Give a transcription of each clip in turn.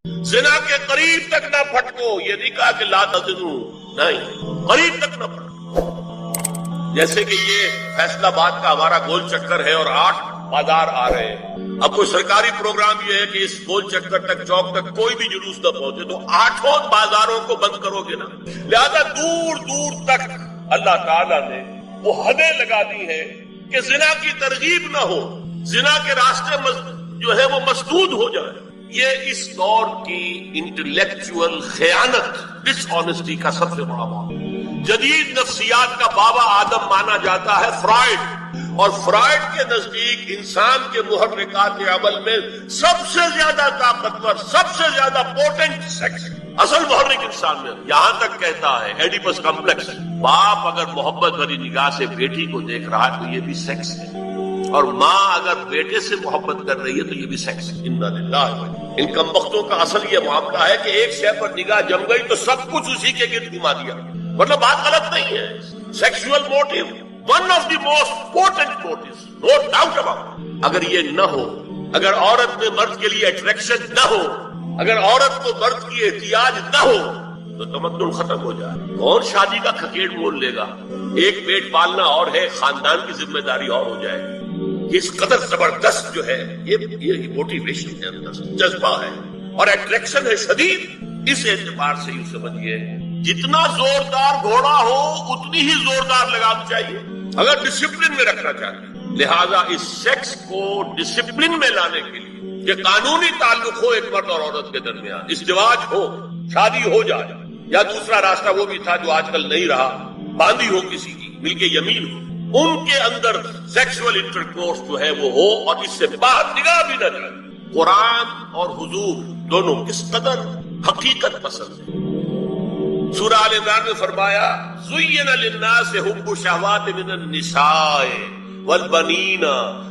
زنا کے قریب تک نہ پھٹکو، یہ نہیں کہا کہ لا تزنو، نہیں، قریب تک نہ پھٹکو۔ جیسے کہ یہ فیصل آباد کا ہمارا گول چکر ہے اور 8 بازار آ رہے ہیں، اب کوئی سرکاری پروگرام یہ ہے کہ اس گول چکر تک، چوک تک کوئی بھی جلوس نہ پہنچے، تو 8 بازاروں کو بند کرو گے نا۔ لہذا دور دور تک اللہ تعالیٰ نے وہ حدیں لگا دی ہیں کہ زنا کی ترغیب نہ ہو، زنا کے راستے جو ہے وہ مسدود ہو جائے۔ یہ اس دور کی انٹلیکچوئل خیانت، ڈس آنیسٹی کا سب سے بڑا معاملہ۔ جدید نفسیات کا بابا آدم مانا جاتا ہے فرائڈ، اور فرائڈ کے نزدیک انسان کے محرکات عمل میں سب سے زیادہ طاقتور، سب سے زیادہ پوٹنٹ سیکس، اصل محرک انسان میں۔ یہاں تک کہتا ہے ایڈیپس کمپلیکس، باپ اگر محبت بھری نگاہ سے بیٹی کو دیکھ رہا ہے تو یہ بھی سیکس ہے، اور ماں اگر بیٹے سے محبت کر رہی ہے تو یہ بھی سیکس ہے۔ انا للہ۔ ان کمبختوں کا اصل یہ معاملہ ہے کہ ایک شے پر نگاہ جم گئی تو سب کچھ اسی کے گرد گھما دیا، مطلب بات غلط نہیں ہے۔ Sexual motive one of the most important motives, no doubt about. اگر یہ نہ ہو، اگر عورت میں مرد کے لیے اٹریکشن نہ ہو، اگر عورت کو مرد کی احتیاج نہ ہو تو تمدن ختم ہو جائے۔ کون شادی کا کھکیڑ مول لے گا؟ ایک پیٹ پالنا اور ہے، خاندان کی ذمہ داری اور ہو جائے گی۔ اس قدر زبردست جو ہے یہ موٹیویشن ہے، جذبہ ہے اور اٹریکشن ہے شدید۔ اس اعتبار سے یوں سمجھیے جتنا زوردار گھوڑا ہو اتنی ہی زوردار لگام چاہیے اگر ڈسپلن میں رکھنا چاہتے۔ لہذا اس سیکس کو ڈسپلن میں لانے کے لیے کہ قانونی تعلق ہو ایک مرد اور عورت کے درمیان، ازدواج ہو، شادی ہو جائے، یا دوسرا راستہ وہ بھی تھا جو آج کل نہیں رہا، باندھی ہو کسی کی، مل کے یمین ہو، ان کے اندر سیکسول انٹرکورس جو ہے وہ ہو اور اس سے باہر نگاہ بھی نہ جائے۔ قرآن اور حضور دونوں کس قدر حقیقت پسند ہے۔ سورہ آل عمران میں فرمایا زُيِّنَ لِلنَّاسِ حُبُّ الشَّهَوَاتِ مِنَ النِّسَاءِ والبنین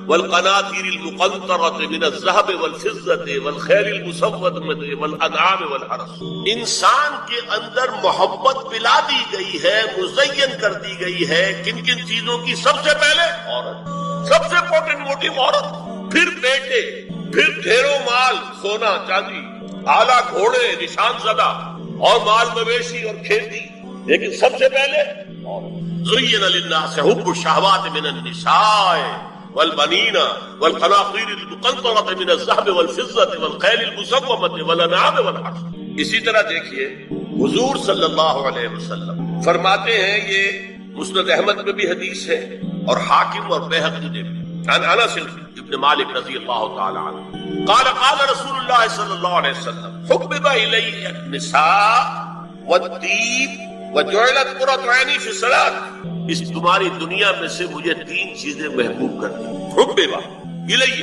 والقناطیر المقنطرة من الذهب والفضة والخیل المسومة والانعام والحرث۔ انسان کے اندر محبت پلا دی گئی ہے، مزین کر دی گئی ہے، کن کن چیزوں کی؟ سب سے پہلے عورت، سب سے امپورٹنٹ موٹیو عورت، پھر بیٹے، پھر ڈھیروں مال، سونا چاندی، اعلیٰ گھوڑے، نشان زدہ اور مال مویشی اور کھیتی، لیکن سب سے پہلے عورت۔ زُيِّنَ لِلنَّاسِ حُبُّ الشَّهَوَاتِ مِنَ النِّسَاءِ وَالْبَنِينَ وَالْقَنَاطِيرِ الْمُقَنطَرَةِ مِنَ الذَّهَبِ وَالْفِضَّةِ وَالْخَيْلِ الْمُسَوَّمَةِ وَالْأَنْعَامِ وَالْحَرْثِ۔ اسی طرح دیکھیے حضور صلی اللہ علیہ وسلم فرماتے ہیں، یہ مسند احمد میں بھی حدیث ہے اور حاکم اور بیہقی نے بھی، عن انس ابن مالک رضی اللہ تعالی عنہ قال قال رسول اللہ صلی اللہ علیہ وسلم حبب الی النساء والطیب وجعلت قرۃ عینی فی الصلاۃ۔ اس تمہاری دنیا میں سے مجھے 3 چیزیں محبوب کر دی۔ حبب الی،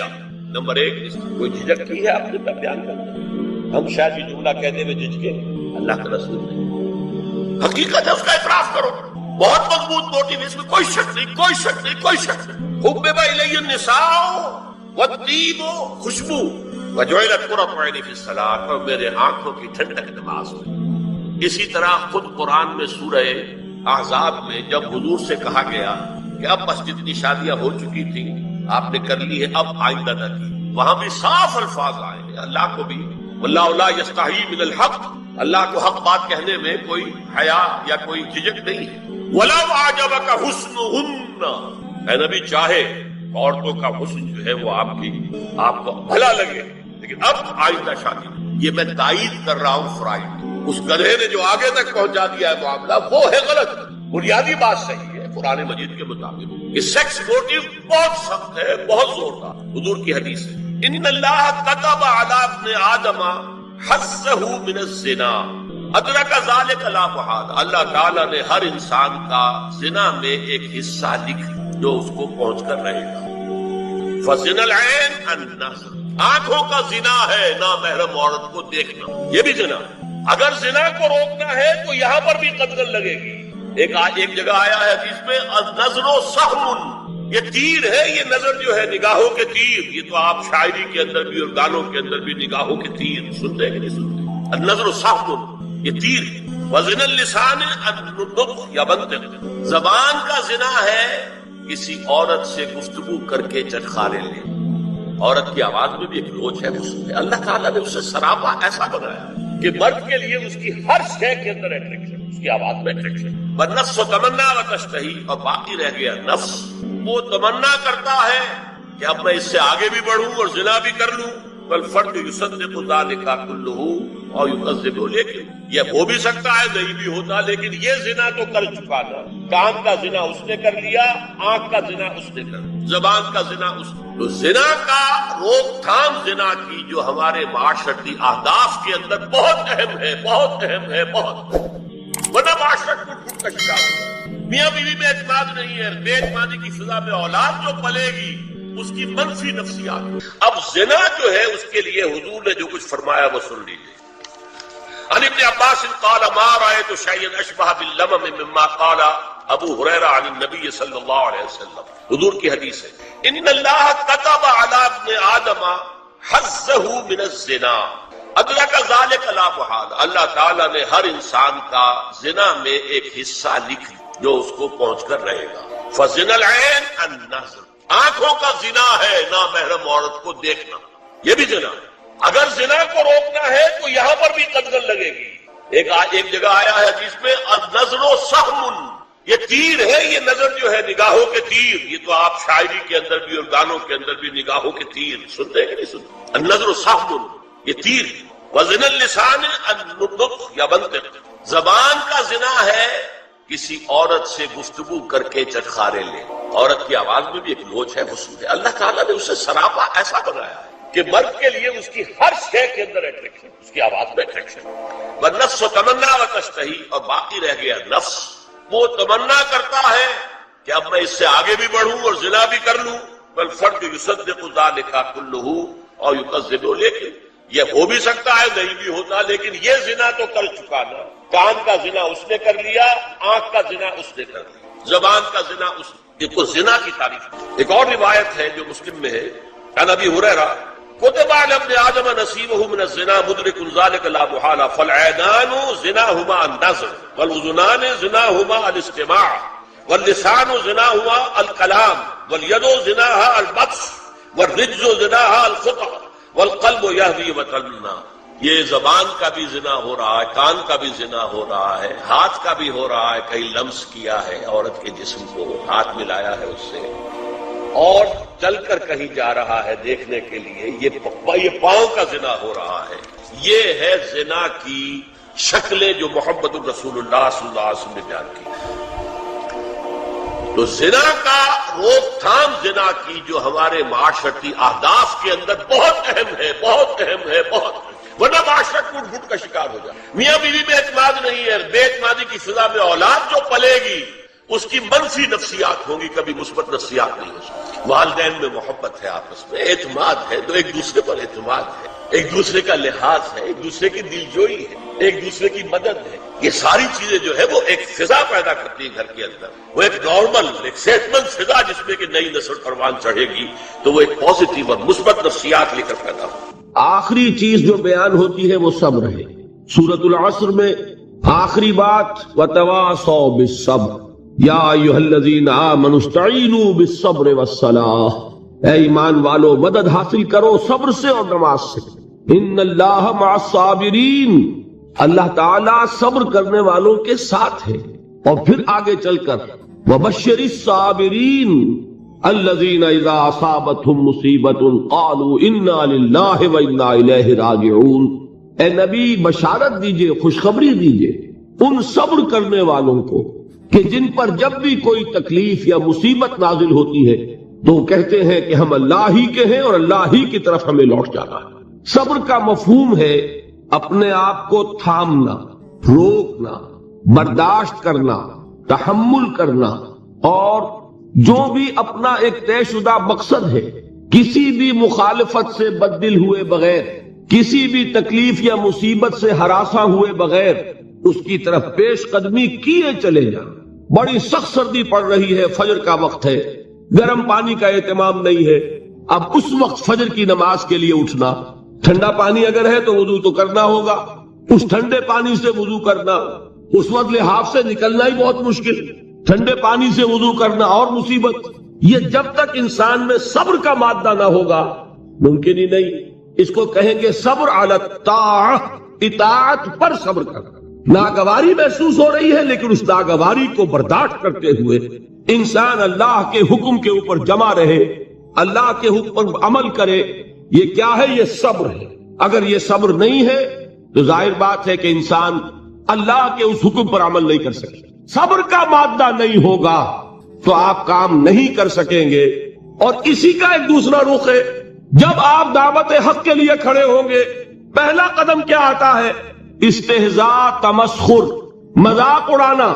نمبر 1، کوئی جھجک کی ہے آپ نے بیان کرنا؟ ہم شاید یہ جملہ کہنے میں جھجکے، اللہ کا رسول نہیں، حقیقت ہے اس کا اعتراف کرو، بہت مضبوط موٹیو، اس میں کوئی شک نہیں، کوئی شک نہیں، کوئی شک نہیں۔ حبب الی النساء والطیب، خوشبو، وجعلت قرۃ عینی فی الصلاۃ، اور میرے آنکھوں کی ٹھنڈک نماز میں۔ اسی طرح خود قرآن میں سورہ احزاب میں جب حضور سے کہا گیا کہ اب بس جتنی شادیاں ہو چکی تھیں آپ نے کر لی ہے، اب آئندہ نہ کی، وہاں بھی صاف الفاظ آئے ہیں۔ اللہ کو بھی واللہ لا یستحیی من الحق، اللہ کو حق بات کہنے میں کوئی حیا یا کوئی جھجک نہیں ہے۔ وَلَوْ أَعْجَبَكَ حُسْنُهُنَّ، اے نبی چاہے عورتوں کا حسن جو ہے وہ آپ کو بھلا لگے، لیکن اب آئندہ شادی نہیں۔ یہ میں تائید کر رہا ہوں فرائڈ، اس گدھے نے جو آگے تک پہنچا دیا ہے معاملہ وہ ہے غلط۔ بنیادی بات صحیح ہے قرآن مجید کے مطابق کہ سیکس موٹیو بہت سخت ہے، بہت زوردار۔ حضور کی حدیث ہے ان اللہ كتب على ابن آدم حظه من الزنا ادرک ذلك لا محالہ۔ اللہ تعالیٰ نے ہر انسان کا زنا میں ایک حصہ لکھ جو اس کو پہنچ کر رہے گا۔ فزنا العین النظر، آنکھوں کا زنا ہے نامحرم عورت کو دیکھنا، یہ بھی زنا۔ اگر زنا کو روکنا ہے تو یہاں پر بھی قدغن لگے گی۔ ایک جگہ آیا ہے حدیث میں النظر سہم، یہ تیر ہے، یہ نظر جو ہے نگاہوں کے تیر۔ یہ تو آپ شاعری کے اندر بھی اور گانوں کے اندر بھی نگاہوں کے تیر سنتے ہیں کہ نہیں سنتے؟ النظر سہم، یہ تیر ہے۔ وزن اللسان النطق یا منطق، زبان کا زنا ہے کسی عورت سے گفتگو کر کے چٹخارے لے، عورت کی آواز میں بھی ایک لوچ ہے، حسن ہے۔ اللہ تعالیٰ نے اسے سراپا ایسا بنایا کہ مرد کے لیے اس کی ہر شے کے اندر اٹریکشن، اس کی آواز میں اٹریکشن۔ والنفس تمنا وتشتہی، اور باقی رہ گیا نفس، وہ تمنا کرتا ہے کہ اب میں اس سے آگے بھی بڑھوں اور زنا بھی کر لوں۔ والفرد یصدق ذلک کلہ اور یکذب، لیکن یہ ہو بھی سکتا ہے نہیں بھی ہوتا، لیکن یہ زنا تو کر چکا نا۔ کان کا زنا اس نے کر لیا، آنکھ کا زنا اس نے کر لیا، زبان کا زنا اس نے۔ تو زنا کا روک تھام، زنا کی جو ہمارے معاشرتی اہداف کے اندر بہت اہم ہے، بہت اہم ہے، بہت، ورنہ معاشرت ٹوٹ کا شکار ہے۔ میاں بیوی میں اعتماد نہیں ہے، بے اعتمادی کی فضا میں اولاد جو پلے گی اس کی منفی نفسیات۔ اب زنا جو ہے اس کے لیے حضور نے جو کچھ فرمایا وہ سن لیجیے۔ عن ابن عباس قال ما رأيت شيئا اشبه باللمم مما قال ابو هريرة عن النبي صلی اللہ علیہ وسلم۔ حضور کی حدیث ہے، ان اللہ كتب على ابن آدم حظه من الزنا ادرک ذلك لا محالہ، اللہ تعالیٰ نے ہر انسان کا زنا میں ایک حصہ لکھ جو اس کو پہنچ کر رہے گا۔ فزنا العین النظر، آنکھوں کا زنا ہے نامحرم عورت کو دیکھنا، یہ بھی زنا ہے۔ اگر زنا کو روکنا ہے تو یہاں پر بھی قدغن لگے گی۔ ایک جگہ آیا ہے حدیث میں النظر سہم، یہ تیر ہے، یہ نظر جو ہے نگاہوں کے تیر، یہ تو آپ شاعری کے اندر بھی اور گانوں کے اندر بھی نگاہوں کے تیر سنتے ہیں کہ نہیں سنتے؟ النظر سہم، یہ تیر۔ وزن اللسان النطق یا منطق، زبان کا زنا ہے کسی عورت سے گفتگو کر کے چٹخارے لے۔ عورت کی آواز میں بھی ایک لوچ ہے، حسن ہے۔ اللہ تعالیٰ نے اسے سراپا ایسا بنایا ہے کہ مرد کے لیے اس کی ہر شے کے اندر اٹریکشن، اس کی آواز میں اٹریکشن۔ والنفس تمنا وتشتہی، اور باقی رہ گیا نفس، وہ تمنا کرتا ہے کہ اب میں اس سے آگے بھی بڑھوں اور زنا بھی کر لوں۔ والفرد یصدق ذلک کلہ اور یکذب، لیکن یہ ہو بھی سکتا ہے نہیں بھی ہوتا، لیکن یہ زنا تو کر چکا نا۔ کان کا زنا اس نے کر لیا، آنکھ کا زنا اس نے کر لیا، زبان کا زنا اس نے۔ دیکھو زنا کی تعریف۔ ایک اور روایت ہے جو مسلم میں ہے، عن ابی ہریرہ كتب على ابن آدم نصيبه من الزنا مدرك ذلك لا محالة فالعينان زناهما النظر والأذنان زناهما الاستماع واللسان زناهما الكلام واليد زناها البطش والرجل زناها الخطأ والقلب يهوي وتمنى۔ یہ زبان کا بھی زنا ہو رہا ہے، کان کا بھی زنا ہو رہا ہے، ہاتھ کا بھی ہو رہا ہے، کہیں لمس کیا ہے عورت کے جسم کو، ہاتھ ملایا ہے اس سے، اور چل کر کہیں جا رہا ہے دیکھنے کے لیے، یہ پاؤں کا زنا ہو رہا ہے۔ یہ ہے زنا کی شکلیں جو محمد الرسول اللہ صلی اللہ علیہ وسلم نے بیان کی۔ تو زنا کا روک تھام، زنا کی جو ہمارے معاشرتی اہداف کے اندر بہت اہم ہے، بہت اہم ہے، بہت اہم، ورنہ معاشرت ٹوٹ پھوٹ کا شکار ہو جائے۔ میاں بیوی میں اعتماد نہیں ہے، بے اعتمادی کی فضا میں اولاد جو پلے گی اس کی منفی نفسیات ہوگی، کبھی مثبت نفسیات نہیں ہو سکتی۔ والدین میں محبت ہے، آپس میں اعتماد ہے، تو ایک دوسرے پر اعتماد ہے، ایک دوسرے کا لحاظ ہے، ایک دوسرے کی دلجوئی ہے، ایک دوسرے کی مدد ہے۔ یہ ساری چیزیں جو ہے وہ ایک فضا پیدا کرتی ہے گھر کے اندر، وہ ایک نارمل، ایک صحت مند فضا جس میں کہ نئی نسل پروان چڑھے گی تو وہ ایک پازیٹیو اور مثبت نفسیات لے کر پیدا ہو۔ آخری چیز جو بیان ہوتی ہے وہ صبر ہے۔ سورۃ العصر میں آخری بات وتواصوا بالصبر یا ایھا الذین آمنوا استعینوا بالصبر والصلاۃ، اے ایمان والو مدد حاصل کرو صبر سے اور نماز سے۔ ان اللہ مع الصابرین، اللہ تعالیٰ صبر کرنے والوں کے ساتھ ہے۔ اور پھر آگے چل کر وبشر الصابرین الذین اذا اصابتهم مصیبۃ قالوا انا للہ وانا الیہ راجعون، اے نبی بشارت دیجئے، خوشخبری دیجئے ان صبر کرنے والوں کو کہ جن پر جب بھی کوئی تکلیف یا مصیبت نازل ہوتی ہے تو کہتے ہیں کہ ہم اللہ ہی کے ہیں اور اللہ ہی کی طرف ہمیں لوٹ جانا ہے۔ صبر کا مفہوم ہے اپنے آپ کو تھامنا، روکنا، برداشت کرنا، تحمل کرنا، اور جو بھی اپنا ایک طے شدہ مقصد ہے کسی بھی مخالفت سے بددل ہوئے بغیر، کسی بھی تکلیف یا مصیبت سے ہراساں ہوئے بغیر اس کی طرف پیش قدمی کیے چلے جائیں۔ بڑی سخت سردی پڑ رہی ہے، فجر کا وقت ہے، گرم پانی کا اہتمام نہیں ہے، اب اس وقت فجر کی نماز کے لیے اٹھنا، ٹھنڈا پانی اگر ہے تو وضو تو کرنا ہوگا، اس ٹھنڈے پانی سے وضو کرنا، اس وقت لحاف سے نکلنا ہی بہت مشکل، ٹھنڈے پانی سے وضو کرنا اور مصیبت۔ یہ جب تک انسان میں صبر کا مادہ نہ ہوگا ممکن ہی نہیں. اس کو کہیں گے صبر علی الطاعہ، اطاعت پر صبر کرنا. ناگواری محسوس ہو رہی ہے لیکن اس ناگواری کو برداشت کرتے ہوئے انسان اللہ کے حکم کے اوپر جمع رہے، اللہ کے حکم پر عمل کرے. یہ کیا ہے؟ یہ صبر ہے. اگر یہ صبر نہیں ہے تو ظاہر بات ہے کہ انسان اللہ کے اس حکم پر عمل نہیں کر سکے. صبر کا مادہ نہیں ہوگا تو آپ کام نہیں کر سکیں گے. اور اسی کا ایک دوسرا رخ ہے، جب آپ دعوت حق کے لیے کھڑے ہوں گے پہلا قدم کیا آتا ہے؟ استہزاء، تمسخر، مذاق اڑانا،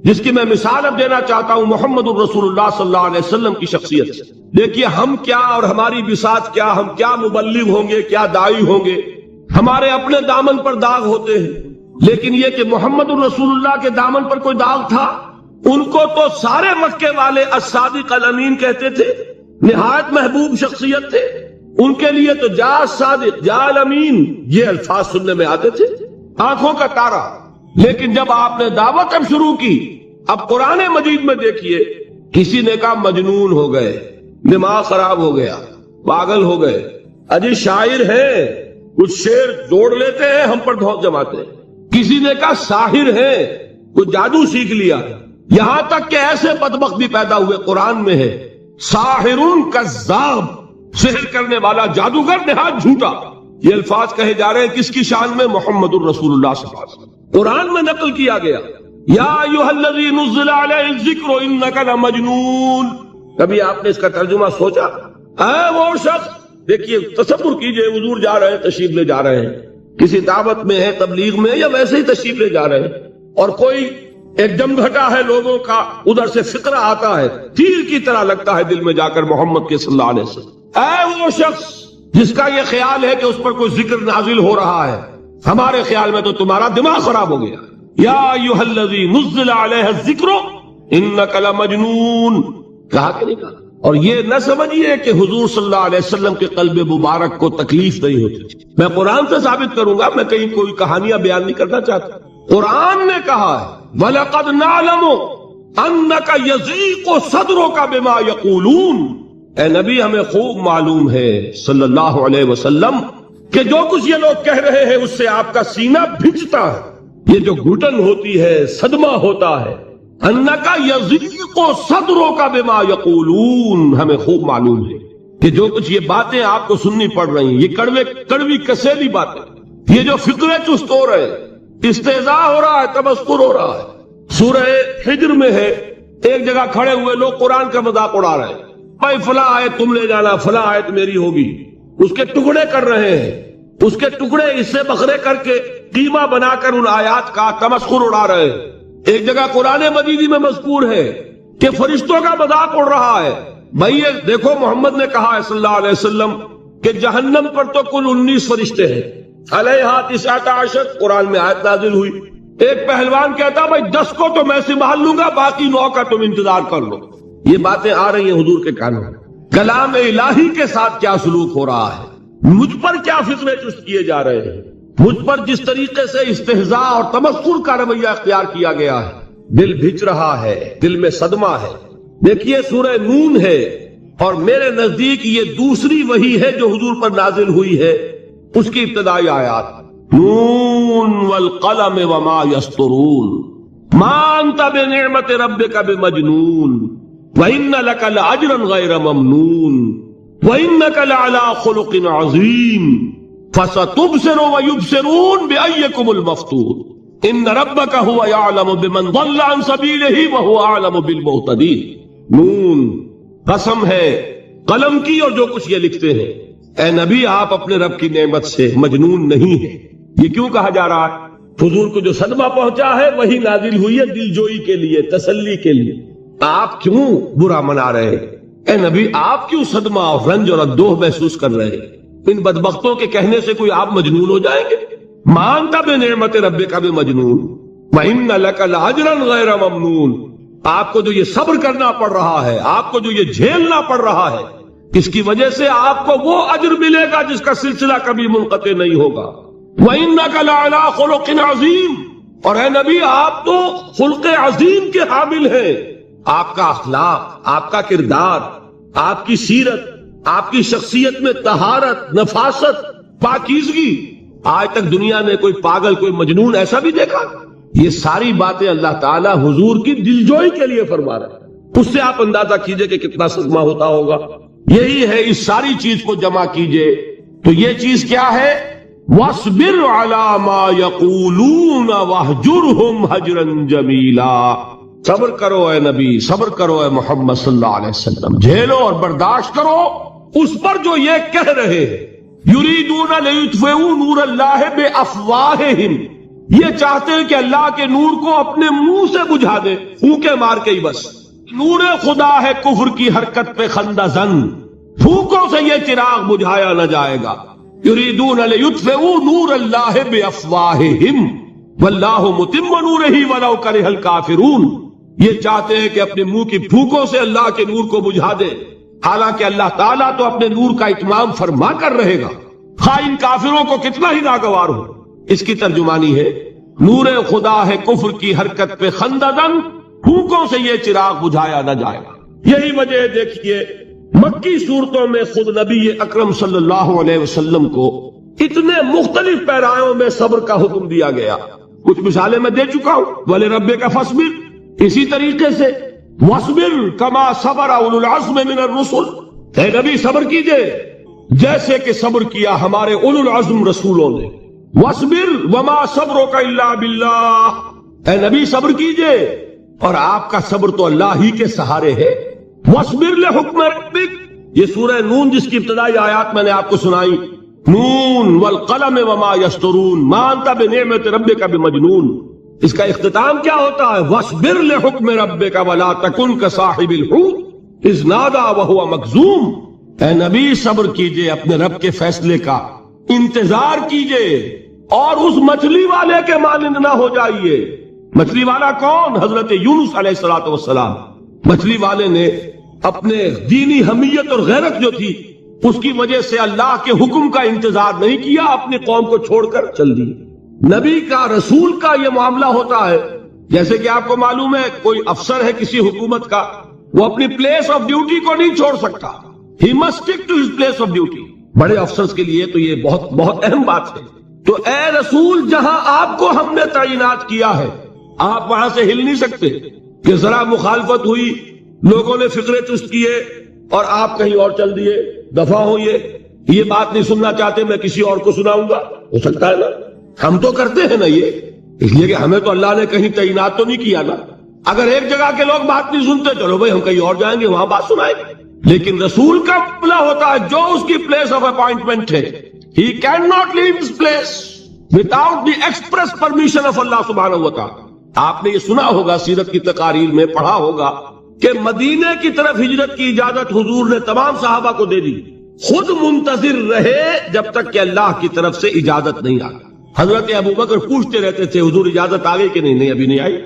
جس کی میں مثال اب دینا چاہتا ہوں محمد الرسول اللہ صلی اللہ علیہ وسلم کی شخصیت سے. دیکھیے ہم کیا اور ہماری بساط کیا، ہم کیا مبلغ ہوں گے، کیا داعی ہوں گے، ہمارے اپنے دامن پر داغ ہوتے ہیں. لیکن یہ کہ محمد الرسول اللہ کے دامن پر کوئی داغ تھا؟ ان کو تو سارے مکے والے الصادق الامین کہتے تھے، نہایت محبوب شخصیت تھے. ان کے لیے تو جا صادق، جا الامین، یہ الفاظ سننے میں آتے تھے، آنکھوں کا تارا. لیکن جب آپ نے دعوت اب شروع کی، اب قرآن مجید میں دیکھیے کسی نے کہا مجنون ہو گئے، دماغ خراب ہو گیا، پاگل ہو گئے، اجی شاعر ہیں، کچھ شعر جوڑ لیتے ہیں ہم پر دھوک جماتے ہیں. کسی نے کہا ساحر ہیں، کچھ جادو سیکھ لیا. یہاں تک کہ ایسے بدبخت بھی پیدا ہوئے، قرآن میں ہے ساحر کذاب، سحر کرنے والا جادوگر نہایت جھوٹا. یہ الفاظ کہے جا رہے ہیں کس کی شان میں؟ محمد الرسول اللہ صلی اللہ علیہ وسلم. قرآن میں نقل کیا گیا یا ایھا الذی نزل علیہ الذکر انک لمجنون. کبھی آپ نے اس کا ترجمہ سوچا؟ اے وہ شخص، دیکھیے تصور کیجئے حضور جا رہے ہیں، تشریف لے جا رہے ہیں، کسی دعوت میں ہے، تبلیغ میں، یا ویسے ہی تشریف لے جا رہے ہیں، اور کوئی ایک جمگھٹا ہے لوگوں کا، ادھر سے فقرہ آتا ہے، تیر کی طرح لگتا ہے دل میں جا کر محمد کے صلی اللہ علیہ وسلم. اے وہ شخص جس کا یہ خیال ہے کہ اس پر کوئی ذکر نازل ہو رہا ہے، ہمارے خیال میں تو تمہارا دماغ خراب ہو گیا. یا ایھا الذی نزل علیہ الذکر انک لمجنون، کہا کہ نہیں کہا؟ اور یہ نہ سمجھیے کہ حضور صلی اللہ علیہ وسلم کے قلب مبارک کو تکلیف نہیں ہوتی تھی. میں قرآن سے ثابت کروں گا، میں کہیں کوئی کہانیاں بیان نہیں کرنا چاہتا. قرآن نے کہا ہے وَلَقَدْ نَعْلَمُ أَنَّكَ يَضِيقُ صَدْرُكَ بِمَا يَقُولُونَ. اے نبی ہمیں خوب معلوم ہے صلی اللہ علیہ وسلم کہ جو کچھ یہ لوگ کہہ رہے ہیں اس سے آپ کا سینہ بھجتا ہے، یہ جو گھٹن ہوتی ہے، صدمہ ہوتا ہے. أَنَّكَ يَضِيقُ صَدْرُكَ بِمَا يَقُولُونَ، ہمیں خوب معلوم ہے کہ جو کچھ یہ باتیں آپ کو سننی پڑ رہی ہیں، یہ کڑوی کسیلی باتیں، یہ جو فقرے چست ہو رہے ہیں، استہزاء ہو رہا ہے، تمسخر ہو رہا ہے. سورہ حجر میں ہے، ایک جگہ کھڑے ہوئے لوگ قرآن کا مذاق اڑا رہے ہیں، بھائی فلاں آیت تم لے جانا، فلاں آیت میری ہوگی، اس کے ٹکڑے کر رہے ہیں، اس کے ٹکڑے اس سے بکھرے کر کے قیمہ بنا کر ان آیات کا تمسخر اڑا رہے ہیں. ایک جگہ قرآن مجیدی میں مذکور ہے کہ فرشتوں کا مذاق اڑ رہا ہے. بھائی یہ دیکھو محمد نے کہا ہے صلی اللہ علیہ وسلم کہ جہنم پر تو کل 19 فرشتے ہیں، علیہا 19 قرآن میں آیت نازل ہوئی. ایک پہلوان کہتا بھائی 10 کو تو میں سنبھال لوں گا، باقی 9 کا تم انتظار کر لو. یہ باتیں آ رہی ہیں حضور کے کانوں میں. کلام الہی کے ساتھ کیا سلوک ہو رہا ہے، مجھ پر کیا فطرے چست کیے جا رہے ہیں، مجھ پر جس طریقے سے استہزاء اور تمسخر کا رویہ اختیار کیا گیا ہے، دل بھج رہا ہے، دل میں صدمہ ہے. دیکھیے سورہ نون ہے، اور میرے نزدیک یہ دوسری وحی ہے جو حضور پر نازل ہوئی ہے. اس کی ابتدائی آیات نون والقلم وما یسطرون ما انت بنعمت ربک بمجنون وَإِنَّ لَكَ لَأَجْرًا غَيْرَ مَمْنُونٍ وَإِنَّكَ لَعَلَىٰ خُلُقٍ عَظِيمٍ فَسَتُبْصِرُ وَيُبْصِرُونَ بِأَيِّكُمُ الْمَفْتُونُ إِنَّ رَبَّكَ هُوَ يَعْلَمُ بِمَنْ ضَلَّ عَنْ سَبِيلِهِ وَهُوَ أَعْلَمُ بِالْمُهْتَدِينَ. نون، قسم ہے قلم کی اور جو کچھ یہ لکھتے ہیں. اے نبی آپ اپنے رب کی نعمت سے مجنون نہیں ہیں. یہ کیوں کہا جا رہا ہے؟ حضور کو جو صدمہ پہنچا ہے وہی نازل ہوئی ہے دل جوئی کے لیے، تسلی کے لیے. آپ کیوں برا منا رہے ہیں؟ اے نبی آپ کیوں صدمہ اور رنج اور اندوہ محسوس کر رہے ہیں؟ ان بدبختوں کے کہنے سے کوئی آپ مجنون ہو جائیں گے؟ مانتا بے نعمت ربک بمجنون وَإِنَّ لَكَ لَأَجْرًا غَيْرَ مَمْنُونٍ. آپ کو جو یہ صبر کرنا پڑ رہا ہے، آپ کو جو یہ جھیلنا پڑ رہا ہے، اس کی وجہ سے آپ کو وہ اجر ملے گا جس کا سلسلہ کبھی منقطع نہیں ہوگا. وَإِنَّكَ لَعَلَىٰ خُلُقٍ عَظِيمٍ. اور اے نبی آپ تو خلق عظیم کے حامل ہیں. آپ کا اخلاق، آپ کا کردار، آپ کی سیرت، آپ کی شخصیت میں طہارت، نفاست، پاکیزگی. آج تک دنیا نے کوئی پاگل، کوئی مجنون ایسا بھی دیکھا؟ یہ ساری باتیں اللہ تعالیٰ حضور کی دلجوئی کے لیے فرما رہے ہیں. اس سے آپ اندازہ کیجئے کہ کتنا صدمہ ہوتا ہوگا. یہی ہے، اس ساری چیز کو جمع کیجئے تو یہ چیز کیا ہے؟ وَاصْبِرْ عَلَى مَا يَقُولُونَ وَاهْجُرْهُمْ هَجْرًا جَمِيلًا. صبر کرو اے نبی، صبر کرو اے محمد صلی اللہ علیہ وسلم، جھیلو اور برداشت کرو اس پر جو یہ کہہ رہے ہیں. یریدون لیطفئوا نور اللہ بافواہہم، یہ چاہتے ہیں کہ اللہ کے نور کو اپنے منہ سے بجھا دے، پھونکے مار کے ہی بس. نور خدا ہے کفر کی حرکت پہ خندہ زن، پھونکوں سے یہ چراغ بجھایا نہ جائے گا. یریدون لیطفئوا نور اللہ بافواہہم واللہ متم نورہ ولو کرہ الکافرون. یہ چاہتے ہیں کہ اپنے منہ کی پھونکوں سے اللہ کے نور کو بجھا دے، حالانکہ اللہ تعالیٰ تو اپنے نور کا اتمام فرما کر رہے گا، خواہ ان کافروں کو کتنا ہی ناگوار ہو. اس کی ترجمانی ہے نور خدا ہے کفر کی حرکت پہ خندہ زن، پھونکوں سے یہ چراغ بجھایا نہ جائے گا. یہی وجہ دیکھیے مکی صورتوں میں خود نبی اکرم صلی اللہ علیہ وسلم کو اتنے مختلف پیرایوں میں صبر کا حکم دیا گیا. کچھ مثالیں میں دے چکا ہوں. وَلِرَبِّكَ فَاصْبِرْ، اسی طریقے سے وَاصْبِرْ كَمَا صَبَرَ أُولُو الْعَزْمِ مِنَ الرُّسُلِ، اے نبی صبر کیجئے جیسے کہ صبر کیا ہمارے اولو العزم رسولوں نے. وَاصْبِرْ وَمَا صَبْرُكَ إِلَّا بِاللَّهِ، اے نبی صبر کیجئے اور آپ کا صبر تو اللہ ہی کے سہارے ہے. وَاصْبِرْ لِحُکْمِ رَبِّكَ، یہ سورہ نون جس کی ابتدائی آیات میں نے آپ کو سنائی، نون والقلم وما یسطرون ما انت بنعمت ربک بمجنون، اس کا اختتام کیا ہوتا ہے؟ وَاصْبِرْ لِحُکْمِ رَبِّكَ وَلَا تَكُنْ كَصَاحِبِ الْحُوتِ إِذْ نَادَىٰ وَهُوَ مَكْظُومٌ، اے نبی صبر کیجئے اپنے رب کے فیصلے کا، انتظار کیجئے اور اس مچھلی والے کے مانند نہ ہو جائیے. مچھلی والا کون؟ حضرت یونس علیہ السلام. مچھلی والے نے اپنے دینی حمیت اور غیرت جو تھی اس کی وجہ سے اللہ کے حکم کا انتظار نہیں کیا، اپنی قوم کو چھوڑ کر چل دی. نبی کا، رسول کا یہ معاملہ ہوتا ہے جیسے کہ آپ کو معلوم ہے کوئی افسر ہے کسی حکومت کا، وہ اپنی پلیس آف ڈیوٹی کو نہیں چھوڑ سکتا. He must stick to his place of duty. بڑے افسرز کے لیے تو یہ بہت بہت اہم بات ہے. تو اے رسول، جہاں آپ کو ہم نے تعینات کیا ہے آپ وہاں سے ہل نہیں سکتے کہ ذرا مخالفت ہوئی، لوگوں نے فکرے چست کیے اور آپ کہیں اور چل دیے. دفعہ ہو، یہ بات نہیں سننا چاہتے، میں کسی اور کو سناؤں گا. ہو سکتا ہے نا، ہم تو کرتے ہیں نا یہ، اس لیے کہ ہمیں تو اللہ نے کہیں تعینات تو نہیں کیا نا. اگر ایک جگہ کے لوگ بات نہیں سنتے، چلو بھائی ہم کہیں اور جائیں گے، وہاں بات سنائیں گے. لیکن رسول کا معاملہ ہوتا ہے جو اس کی پلیس آف اپوائنٹمنٹ ہے، he can not leave this place without the express permission of Allah سبحانہ و تعالی. آپ نے یہ سنا ہوگا، سیرت کی تقاریر میں پڑھا ہوگا کہ مدینے کی طرف ہجرت کی اجازت حضور نے تمام صحابہ کو دے دی، خود منتظر رہے جب تک کہ اللہ کی طرف سے اجازت نہیں آئی. حضرت ابو بکر پوچھتے رہتے تھے حضور اجازت آ گئی کہ نہیں؟ نہیں ابھی نہیں آئی.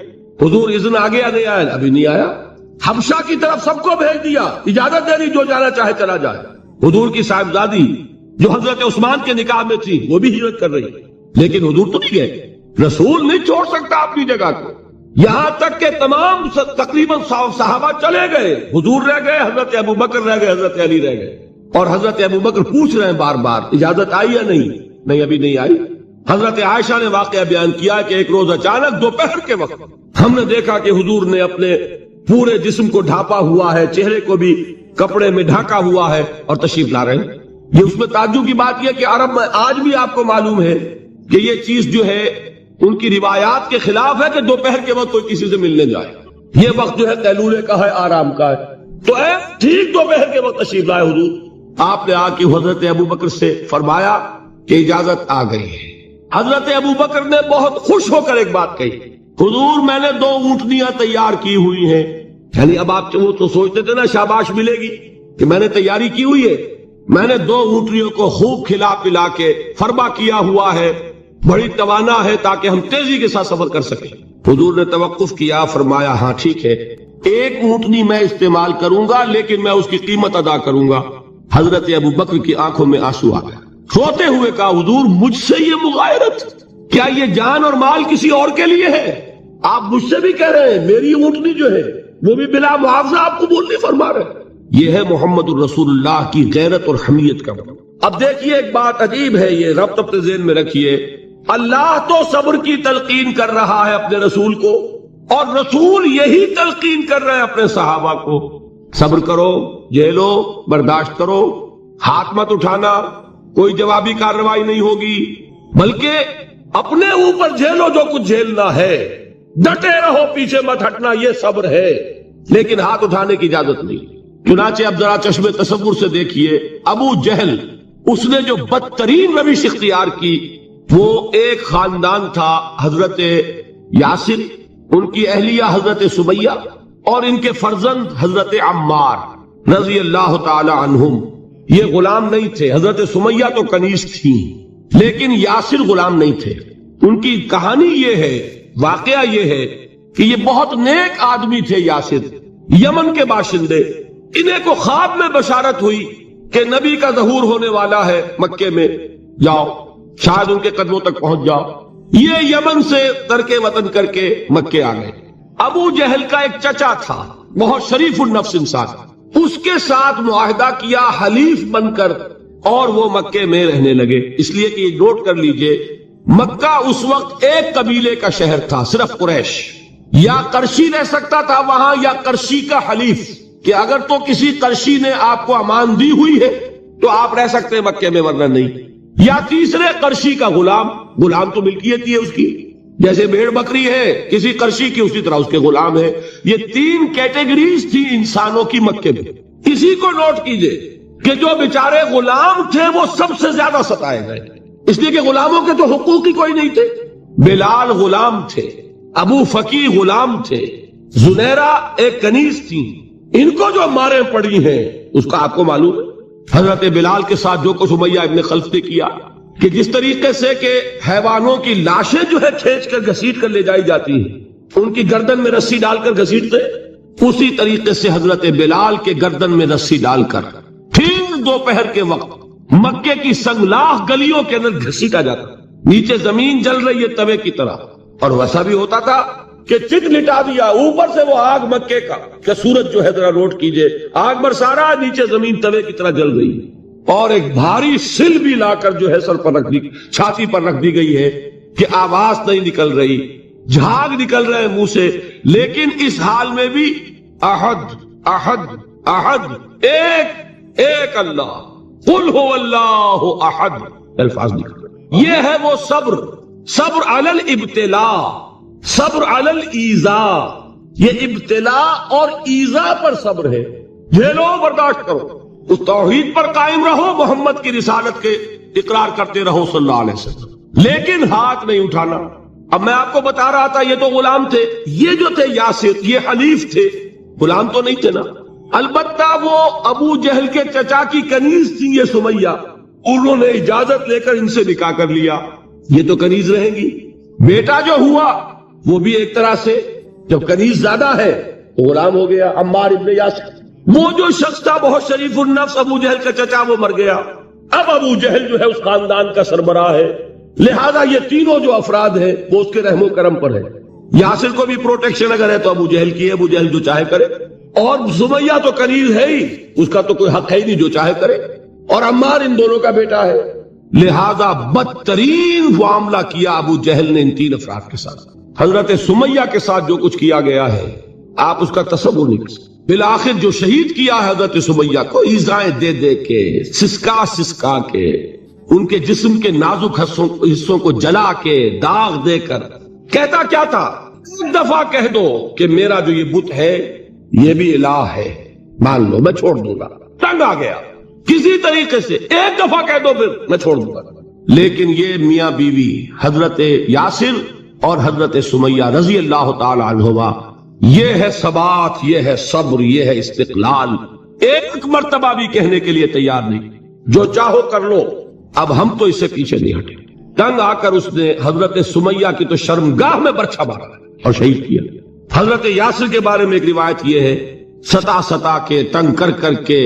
حضور اذن آ گیا؟ نہیں آیا. ابھی نہیں آیا. حبشہ کی طرف سب کو بھیج دیا، اجازت دے دی جو جانا چاہے چلا جائے. حضور کی صاحبزادی جو حضرت عثمان کے نکاح میں تھی وہ بھی ہجرت کر رہی، لیکن حضور تو نہیں گئے. رسول نہیں چھوڑ سکتا اپنی جگہ کو. یہاں تک کہ تمام تقریباً صحابہ چلے گئے، حضور رہ گئے، حضرت ابو بکر رہ گئے، حضرت علی رہ گئے. اور حضرت ابو بکر پوچھ رہے ہیں بار بار اجازت آئی یا نہیں؟ نہیں ابھی نہیں آئی. حضرت عائشہ نے واقعہ بیان کیا کہ ایک روز اچانک دوپہر کے وقت ہم نے دیکھا کہ حضور نے اپنے پورے جسم کو ڈھانپا ہوا ہے، چہرے کو بھی کپڑے میں ڈھانکا ہوا ہے اور تشریف لا رہے ہیں. یہ اس میں تعجب کی بات یہ کہ عرب میں آج بھی آپ کو معلوم ہے کہ یہ چیز جو ہے ان کی روایات کے خلاف ہے کہ دوپہر کے وقت کوئی کسی سے ملنے جائے. یہ وقت جو ہے قیلولے کا ہے، آرام کا ہے. تو ٹھیک دوپہر کے وقت تشریف لائے حضور. آپ نے آ کے حضرت ابو بکر سے فرمایا کہ اجازت آ گئی ہے. حضرت ابو بکر نے بہت خوش ہو کر ایک بات کہی، حضور میں نے 2 اونٹنیاں تیار کی ہوئی ہیں. یعنی اب آپ وہ تو سوچتے تھے نا شاباش ملے گی کہ میں نے تیاری کی ہوئی ہے. میں نے 2 اونٹنیوں کو خوب کھلا پلا کے فربا کیا ہوا ہے، بڑی توانا ہے تاکہ ہم تیزی کے ساتھ سفر کر سکیں. حضور نے توقف کیا، فرمایا ہاں ٹھیک ہے، 1 اونٹنی میں استعمال کروں گا لیکن میں اس کی قیمت ادا کروں گا. حضرت ابو بکر کی آنکھوں میں آنسو آ گئے. روتے ہوئے کہا حضور مجھ سے یہ مغایرت، کیا یہ جان اور مال کسی اور کے لیے ہے؟ آپ مجھ سے بھی کہہ رہے ہیں میری اونٹنی جو ہے وہ بھی بلا معاوضہ آپ قبول نہیں فرما رہے. یہ ہے محمد الرسول اللہ کی غیرت اور حمیت کا مقام۔ اب دیکھیے ایک بات عجیب ہے، یہ ربط اپنے ذہن میں رکھیے، اللہ تو صبر کی تلقین کر رہا ہے اپنے رسول کو، اور رسول یہی تلقین کر رہے ہیں اپنے صحابہ کو، صبر کرو، جھیلو، برداشت کرو، ہاتھ مت اٹھانا، کوئی جوابی کارروائی نہیں ہوگی، بلکہ اپنے اوپر جھیلو جو کچھ جھیلنا ہے، ڈٹے رہو، پیچھے مت ہٹنا، یہ صبر ہے، لیکن ہاتھ اٹھانے کی اجازت نہیں۔ چنانچہ اب ذرا چشم تصور سے دیکھیے، ابو جہل اس نے جو بدترین روش اختیار کی، وہ ایک خاندان تھا، حضرت یاسر، ان کی اہلیہ حضرت سمیہ، اور ان کے فرزند حضرت عمار رضی اللہ تعالی عنہم۔ یہ غلام نہیں تھے، حضرت سمیہ تو کنیز تھیں، لیکن یاسر غلام نہیں تھے۔ ان کی کہانی یہ ہے، واقعہ یہ ہے کہ یہ بہت نیک آدمی تھے یاسر، یمن کے باشندے۔ انہیں کو خواب میں بشارت ہوئی کہ نبی کا ظہور ہونے والا ہے مکے میں، جاؤ شاید ان کے قدموں تک پہنچ جاؤ۔ یہ یمن سے ترک وطن کر کے مکے آ گئے۔ ابو جہل کا ایک چچا تھا، بہت شریف النفس انسان، اس کے ساتھ معاہدہ کیا حلیف بن کر، اور وہ مکے میں رہنے لگے۔ اس لیے کہ یہ نوٹ کر لیجئے، مکہ اس وقت ایک قبیلے کا شہر تھا، صرف قریش۔ یا قرشی رہ سکتا تھا وہاں، یا قرشی کا حلیف، کہ اگر تو کسی قرشی نے آپ کو امان دی ہوئی ہے تو آپ رہ سکتے ہیں مکے میں، ورنہ نہیں۔ یا تیسرے قرشی کا غلام، غلام تو ملکیت ہی ہے اس کی، جیسے بھیڑ بکری ہے کسی قرشی کی، اسی طرح اس کے غلام ہے۔ یہ تین کیٹیگریز تھی انسانوں کی مکے میں۔ اسی کو نوٹ کیجئے کہ جو بیچارے غلام تھے وہ سب سے زیادہ ستائے گئے، اس لیے کہ غلاموں کے تو حقوق ہی کوئی نہیں تھے۔ بلال غلام تھے، ابو فقی غلام تھے، زنیرہ ایک کنیز تھی، ان کو جو مارے پڑی ہیں اس کا آپ کو معلوم ہے۔ حضرت بلال کے ساتھ جو کچھ امیہ ابن خلف نے کیا، کہ جس طریقے سے کہ حیوانوں کی لاشیں جو ہے کھینچ کر گھسیٹ کر لے جائی جاتی ہیں، ان کی گردن میں رسی ڈال کر گھسیٹتے، اسی طریقے سے حضرت بلال کے گردن میں رسی ڈال کر پھر دوپہر کے وقت مکے کی سنگلاخ گلیوں کے اندر گھسیٹا جاتا، نیچے زمین جل رہی ہے توے کی طرح، اور ویسا بھی ہوتا تھا کہ چت لٹا دیا، اوپر سے وہ آگ مکے کا کہ سورج جو ہے ذرا نوٹ کیجئے، آگ برسا رہا، نیچے زمین توے کی طرح جل رہی ہے، اور ایک بھاری سل بھی لا کر جو ہے سر پر رکھ دی، چھاتی پر رکھ دی گئی ہے کہ آواز نہیں نکل رہی، جھاگ نکل رہے منہ سے، لیکن اس حال میں بھی احد احد احد، ایک ایک اللہ، قل هو اللہ احد، الفاظ نکل رہے۔ یہ ہے وہ صبر، صبر علی الابتلاء، صبر علی الایذاء۔ یہ ابتلا اور ایذا پر صبر ہے، جھیلو، برداشت کرو، اس توحید پر قائم رہو، محمد کی رسالت کے اقرار کرتے رہو صلی اللہ علیہ وسلم، لیکن ہاتھ نہیں اٹھانا۔ اب میں آپ کو بتا رہا تھا یہ تو غلام تھے، یہ جو تھے یاسر، یہ حلیف تھے، غلام تو نہیں تھے نا۔ البتہ وہ ابو جہل کے چچا کی کنیز تھی یہ سمیہ، انہوں نے اجازت لے کر ان سے نکاح کر لیا، یہ تو کنیز رہیں گی۔ بیٹا جو ہوا وہ بھی ایک طرح سے جب کنیز زیادہ ہے تو غلام ہو گیا، عمار ابن یاسر۔ وہ جو شخص تھا بہت شریف النفس، ابو جہل کا چچا، وہ مر گیا، اب ابو جہل جو ہے اس خاندان کا سربراہ ہے، لہذا یہ تینوں جو افراد ہیں وہ اس کے رحم و کرم پر ہے۔ یاسر کو بھی پروٹیکشن اگر ہے تو ابو جہل کی ہے، ابو جہل جو چاہے کرے، اور سمیہ تو کنیز ہے ہی، اس کا تو کوئی حق ہے ہی نہیں، جو چاہے کرے، اور عمار ان دونوں کا بیٹا ہے، لہذا بدترین معاملہ کیا ابو جہل نے ان تین افراد کے ساتھ۔ حضرت سمیہ کے ساتھ جو کچھ کیا گیا ہے آپ اس کا تصور نہیں کر سکتے۔ بالآخر جو شہید کیا ہے حضرت سمیہ کو، ایذائیں دے دے کے، سسکا سسکا کے، ان کے جسم کے نازک حصوں کو جلا کے، داغ دے کر، کہتا کیا تھا، ایک دفعہ کہہ دو کہ میرا جو یہ بت ہے یہ بھی الہ ہے، مان لو میں چھوڑ دوں گا۔ تنگ آ گیا، کسی طریقے سے ایک دفعہ کہہ دو پھر میں چھوڑ دوں گا۔ لیکن یہ میاں بیوی حضرت یاسر اور حضرت سمیہ رضی اللہ تعالی عنہما، یہ ہے ثبات، یہ ہے صبر، یہ ہے استقلال، ایک مرتبہ بھی کہنے کے لیے تیار نہیں، جو چاہو کر لو، اب ہم تو اس سے پیچھے نہیں ہٹے۔ تنگ آ کر اس نے حضرت سمیہ کی تو شرمگاہ میں برچھا مارا اور شہید کیا۔ حضرت یاسر کے بارے میں ایک روایت یہ ہے، ستا ستا کے، تنگ کر کر کے،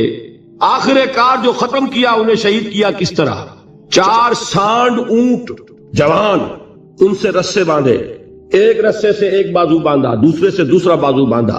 آخر کار جو ختم کیا، انہیں شہید کیا کس طرح، 4 سانڈ اونٹ جوان، ان سے رسے باندھے، ایک رسے سے ایک بازو باندھا، دوسرے سے دوسرا بازو باندھا،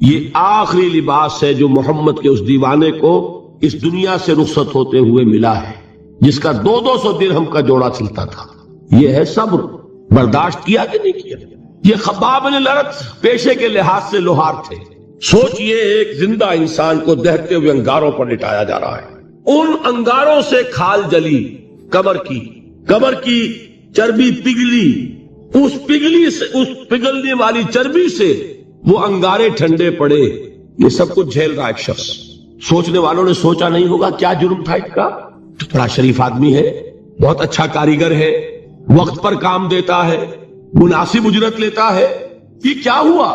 یہ آخری لباس ہے جو محمد کے اس دیوانے کو اس دنیا سے رخصت ہوتے ہوئے ملا ہے، جس کا 200 درہم کا جوڑا چلتا تھا۔ یہ ہے صبر۔ برداشت کیا کہ نہیں کیا؟ یہ خباب بن الارت پیشے کے لحاظ سے لوہار تھے۔ سوچئے ایک زندہ انسان کو دہتے ہوئے انگاروں پر لٹایا جا رہا ہے، ان انگاروں سے کھال جلی، کمر کی چربی پگھلی، اس پگھلنے والی چربی سے وہ انگارے ٹھنڈے پڑے۔ یہ سب کچھ جھیل رہا ایک شخص۔ سوچنے والوں نے سوچا نہیں ہوگا کیا جرم تھا اس کا؟ تو بڑا شریف آدمی ہے، بہت اچھا کاریگر ہے، وقت پر کام دیتا ہے، مناسب اجرت لیتا ہے، یہ کیا ہوا؟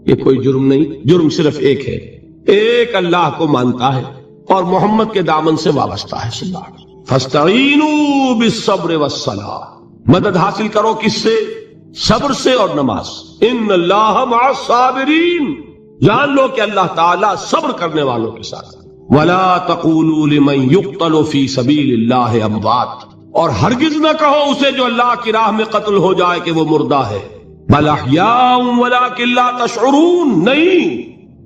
یہ کوئی جرم نہیں، جرم صرف ایک ہے، ایک اللہ کو مانتا ہے اور محمد کے دامن سے وابستہ ہے صلی اللہ علیہ وسلم۔ فاستعینوا بالصبر والصلاۃ، مدد حاصل کرو کس سے؟ صبر سے اور نماز۔ ان اللہ مع الصابرین، جان لو کہ اللہ تعالیٰ صبر کرنے والوں کے ساتھ۔ ولا تقولوا لمن يقتل في سبيل الله اموات، اور ہرگز نہ کہو اسے جو اللہ کی راہ میں قتل ہو جائے کہ وہ مردہ ہے۔ بل احیاء ولکن لا تشعرون، نہیں،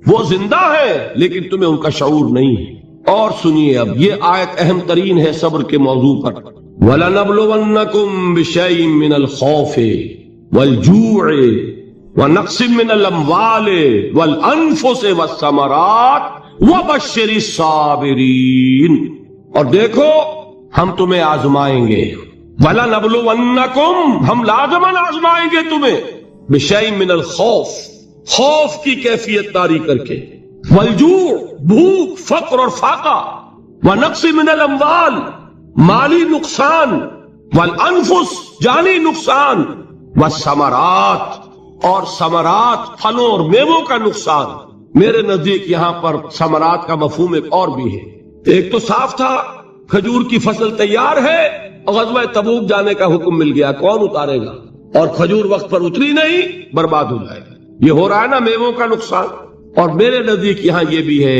وہ زندہ ہے لیکن تمہیں ان کا شعور نہیں ہے۔ اور سنیے اب یہ آیت اہم ترین ہے صبر کے موضوع پر۔ وَلَنَبْلُوَنَّكُمْ بِشَيْءٍ مِّنَ الْخَوْفِ وَالْجُوعِ وَنَقْصٍ مِّنَ الْأَمْوَالِ وَالْأَنفُسِ وَالثَّمَرَاتِ وَبَشِّرِ الصَّابِرِينَ، اور دیکھو ہم تمہیں آزمائیں گے۔ وَلَنَبْلُوَنَّكُمْ، ہم لازماً آزمائیں گے تمہیں، بِشَيْءٍ مِّنَ الْخَوْفِ، خوف کی کیفیت طاری کر کے، والجوع، بھوک، فقر اور فاقہ، ونقص من الاموال، مالی نقصان، والانفس، جانی نقصان، والثمرات، اور ثمرات، پھلوں اور میووں کا نقصان۔ میرے نزدیک یہاں پر ثمرات کا مفہوم ایک اور بھی ہے۔ ایک تو صاف تھا کھجور کی فصل تیار ہے، غزوہ تبوک جانے کا حکم مل گیا، کون اتارے گا؟ اور کھجور وقت پر اتری نہیں، برباد ہو جائے گا۔ یہ ہو رہا ہے نا میووں کا نقصان۔ اور میرے نزدیک یہاں یہ بھی ہے،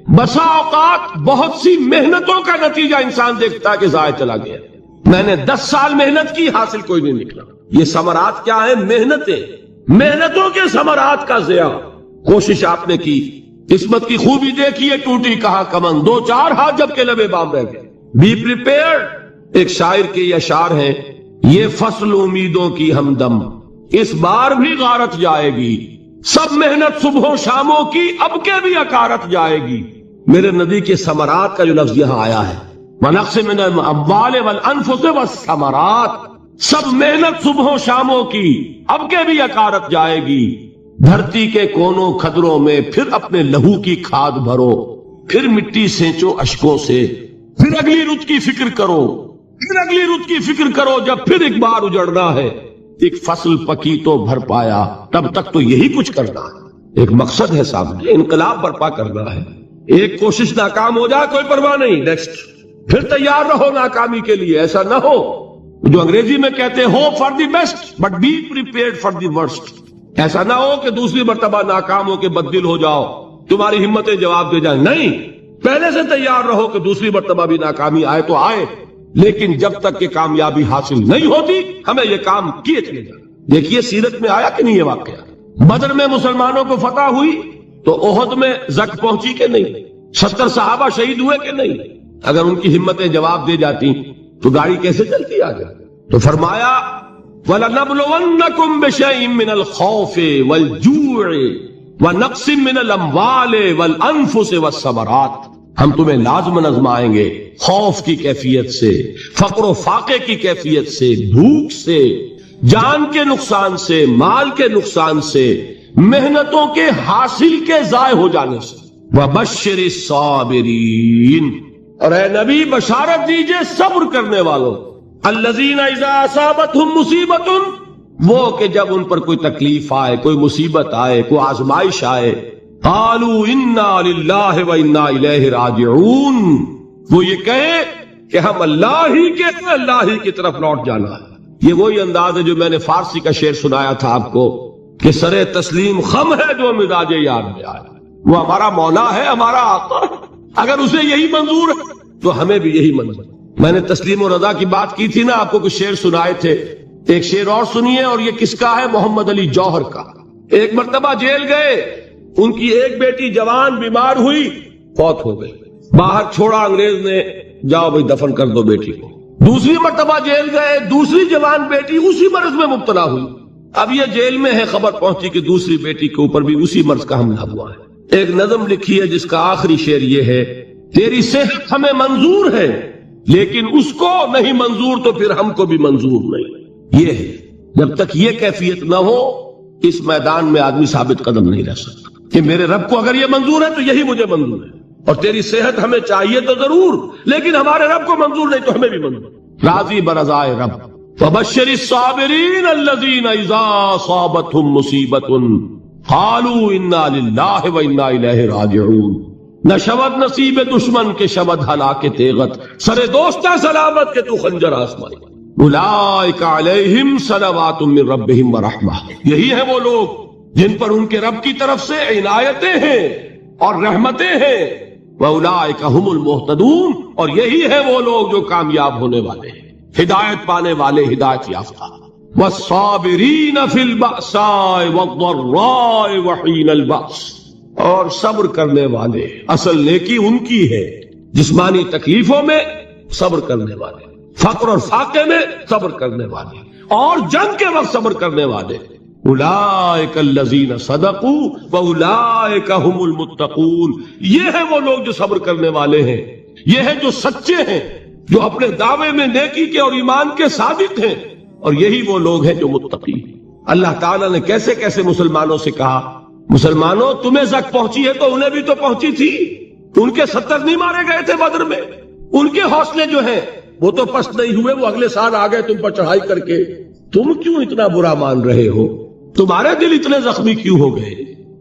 بسا اوقات بہت سی محنتوں کا نتیجہ انسان دیکھتا ہے کہ ضائع چلا گیا، میں نے 10 سال محنت کی، حاصل کوئی نہیں نکلا۔ یہ ثمرات کیا ہے؟ محنتوں کے ثمرات کا ضیاع۔ کوشش آپ نے کی، قسمت کی خوبی دیکھیے، ٹوٹی کہاں کمن، 2-4 ہاتھ جب کے لبے بام رہ گئے۔ بی پریپیئرڈ، ایک شاعر کے یہ اشعار ہیں، یہ فصل امیدوں کی ہمدم اس بار بھی غارت جائے گی، سب محنت صبحوں شاموں کی اب کے بھی اکارت جائے گی۔ میرے ندی کے ثمرات کا جو لفظ یہاں آیا ہے، وَنَقْصٍ مِّنَ الْأَمْوَالِ وَالْأَنفُسِ وَالثَّمَرَاتِ، سب محنت صبحوں شاموں کی اب کے بھی اکارت جائے گی۔ دھرتی کے کونوں کھدروں میں پھر اپنے لہو کی کھاد بھرو، پھر مٹی سینچو اشکوں سے، پھر اگلی رت کی فکر کرو، پھر اگلی رت کی فکر کرو، جب پھر ایک بار اجڑنا ہے۔ ایک فصل پکی تو بھر پایا، تب تک تو یہی کچھ کرنا ہے، ایک مقصد ہے سامنے، انقلاب برپا کرنا ہے۔ ایک کوشش ناکام ہو جائے کوئی پرواہ نہیں، نیکسٹ، پھر تیار رہو ناکامی کے لیے۔ ایسا نہ ہو جو انگریزی میں کہتے hope for the best but be prepared for the worst. ایسا نہ ہو کہ دوسری مرتبہ ناکام ہو کے بددل ہو جاؤ، تمہاری ہمتیں جواب دے جائیں، نہیں، پہلے سے تیار رہو کہ دوسری مرتبہ بھی ناکامی آئے تو آئے، لیکن جب تک کہ کامیابی حاصل نہیں ہوتی ہمیں یہ کام کیے چلے جائیں۔ دیکھیے سیرت میں آیا کہ نہیں یہ واقعہ؟ بدر میں مسلمانوں کو فتح ہوئی تو احد میں زک پہنچی کہ نہیں؟ 70 صحابہ شہید ہوئے کہ نہیں؟ اگر ان کی ہمتیں جواب دے جاتی تو گاڑی کیسے چلتی آگے؟ تو فرمایا وَلَنَبْلُوَنَّكُمْ بِشَيْءٍ مِّنَ الْخَوْفِ وَالْجُوعِ وَنَقْصٍ مِّنَ الْأَمْوَالِ وَالْأَنفُسِ وَالثَّمَرَاتِ، ہم تمہیں لازماً آزمائیں گے، خوف کی کیفیت سے، فقر و فاقے کی کیفیت سے، بھوک سے، جان کے نقصان سے، مال کے نقصان سے، محنتوں کے حاصل کے ضائع ہو جانے سے۔ وَبَشِّرِ الصَّابِرِينَ، اور اے نبی بشارت دیجئے صبر کرنے والوں، الذین اذا اصابتہم مصیبت، وہ کہ جب ان پر کوئی تکلیف آئے، کوئی مصیبت آئے، کوئی آزمائش آئے، قالوا انا للہ و انا الیہ راجعون، وہ یہ کہیں کہ ہم اللہ ہی کی طرف لوٹ جانا ہے۔ یہ وہی انداز ہے جو میں نے فارسی کا شعر سنایا تھا آپ کو کہ سرے تسلیم خم ہے جو مزاج یار میں آئے، وہ ہمارا مولا ہے، ہمارا آقا ہے، اگر اسے یہی منظور ہے تو ہمیں بھی یہی منظور۔ میں نے تسلیم و رضا کی بات کی تھی نا، آپ کو کچھ شعر سنائے تھے، ایک شعر اور سنیے، اور یہ کس کا ہے؟ محمد علی جوہر کا۔ ایک مرتبہ جیل گئے ان کی ایک بیٹی جوان بیمار ہوئی، فوت ہو گئی، باہر چھوڑا انگریز نے، جاؤ بھائی دفن کر دو بیٹی کو۔ دوسری مرتبہ جیل گئے، دوسری جوان بیٹی اسی مرض میں مبتلا ہوئی، اب یہ جیل میں ہے، خبر پہنچی کہ دوسری بیٹی کے اوپر بھی اسی مرض کا حملہ ہوا ہے۔ ایک نظم لکھی ہے جس کا آخری شعر یہ ہے، تیری صحت ہمیں منظور ہے لیکن اس کو نہیں منظور تو پھر ہم کو بھی منظور نہیں۔ یہ ہے، جب تک یہ کیفیت نہ ہو اس میدان میں آدمی ثابت قدم نہیں رہ سکتا کہ میرے رب کو اگر یہ منظور ہے تو یہی مجھے منظور ہے، اور تیری صحت ہمیں چاہیے تو ضرور لیکن ہمارے رب کو منظور نہیں تو ہمیں بھی منظور۔ راضی برضائے رب، فبشر الصابرین الذین اذا اصابتهم مصیبۃ قالوا انا للہ وانا الیہ راجعون۔ نہ شود نصیب دشمن کے شود ہلاک تیغت، سر دوستہ سلامت کے تو خنجر آسمائی۔ اولئک علیہم صلوات من ربہم ورحمہ، یہی ہے وہ لوگ جن پر ان کے رب کی طرف سے عنایتیں ہیں اور رحمتیں ہیں۔ وَأُولَٰئِكَ هُمُ الْمُهْتَدُونَ، اور یہی ہے وہ لوگ جو کامیاب ہونے والے ہیں، ہدایت پانے والے، ہدایت یافتہ۔ وَالصَّابِرِينَ فِي الْبَأْسَاءِ وَالضَّرَّاءِ وَحِينَ الْبَأْسِ، اور صبر کرنے والے، اصل نیکی ان کی ہے، جسمانی تکلیفوں میں صبر کرنے والے، فقر اور فاقے میں صبر کرنے والے، اور جنگ کے وقت صبر کرنے والے۔ اولئک الذین صدقوا واولئک هم المتقون، یہ ہے وہ لوگ جو صبر کرنے والے ہیں، یہ ہے جو سچے ہیں، جو اپنے دعوے میں نیکی کے اور ایمان کے صادق ہیں، اور یہی وہ لوگ ہیں جو متقی ہیں۔ اللہ تعالیٰ نے کیسے کیسے مسلمانوں سے کہا، مسلمانوں تمہیں زک پہنچی ہے تو انہیں بھی تو پہنچی تھی، ان کے 70 نہیں مارے گئے تھے بدر میں، ان کے حوصلے جو ہیں وہ تو پست نہیں ہوئے، وہ اگلے سال آ گئے تم پر چڑھائی کر کے، تم کیوں اتنا برا مان رہے ہو؟ تمہارے دل اتنے زخمی کیوں ہو گئے؟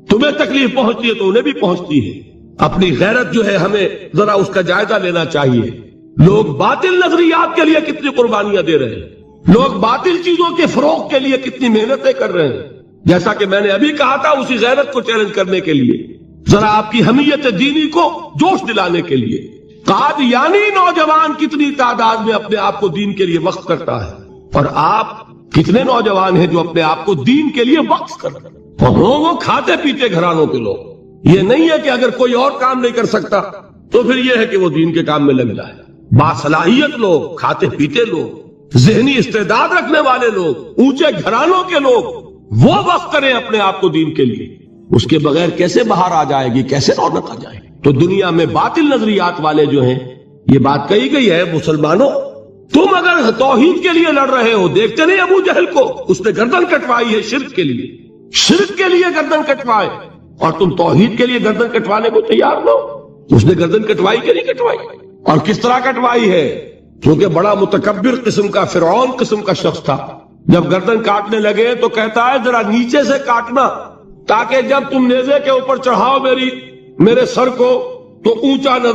تمہیں تکلیف پہنچتی ہے تو انہیں بھی پہنچتی ہے۔ اپنی غیرت جو ہے ہمیں ذرا اس کا جائزہ لینا چاہیے۔ لوگ باطل نظریات کے لیے کتنی قربانیاں دے رہے ہیں، لوگ باطل چیزوں کے فروغ کے لیے کتنی محنتیں کر رہے ہیں۔ جیسا کہ میں نے ابھی کہا تھا، اسی غیرت کو چیلنج کرنے کے لیے، ذرا آپ کی حمیت دینی کو جوش دلانے کے لیے، قادیانی نوجوان کتنی تعداد میں اپنے آپ کو دین کے لیے وقف کرتا ہے، اور آپ کتنے نوجوان ہیں جو اپنے آپ کو دین کے لیے وقف کرتے ہیں، اور وہ کھاتے پیتے گھرانوں کے لوگ۔ یہ نہیں ہے کہ اگر کوئی اور کام نہیں کر سکتا تو پھر یہ ہے کہ وہ دین کے کام میں لگ جائے۔ باصلاحیت لوگ، کھاتے پیتے لوگ، ذہنی استعداد رکھنے والے لوگ، اونچے گھرانوں کے لوگ، وہ وقف کریں اپنے آپ کو دین کے لیے۔ اس کے بغیر کیسے باہر آ جائے گی، کیسے رونق آ جائے گی؟ تو دنیا میں باطل نظریات والے جو ہیں، یہ بات کہی گئی ہے، مسلمانوں تم اگر توحید کے لیے لڑ رہے ہو، دیکھتے نہیں ابو جہل کو، اس نے گردن کٹوائی ہے شرک کے لیے، شرک کے لیے گردن کٹوائے، اور تم توحید کے لیے گردن کٹوانے کو تیار نہ ہو۔ اس نے گردن کٹوائی کہ نہیں کٹوائی، اور کس طرح کٹوائی ہے؟ کیونکہ بڑا متکبر قسم کا، فرعون قسم کا شخص تھا، جب گردن کاٹنے لگے تو کہتا ہے ذرا نیچے سے کاٹنا، تاکہ جب تم نیزے کے اوپر چڑھاؤ میرے سر کو تو اونچا نظر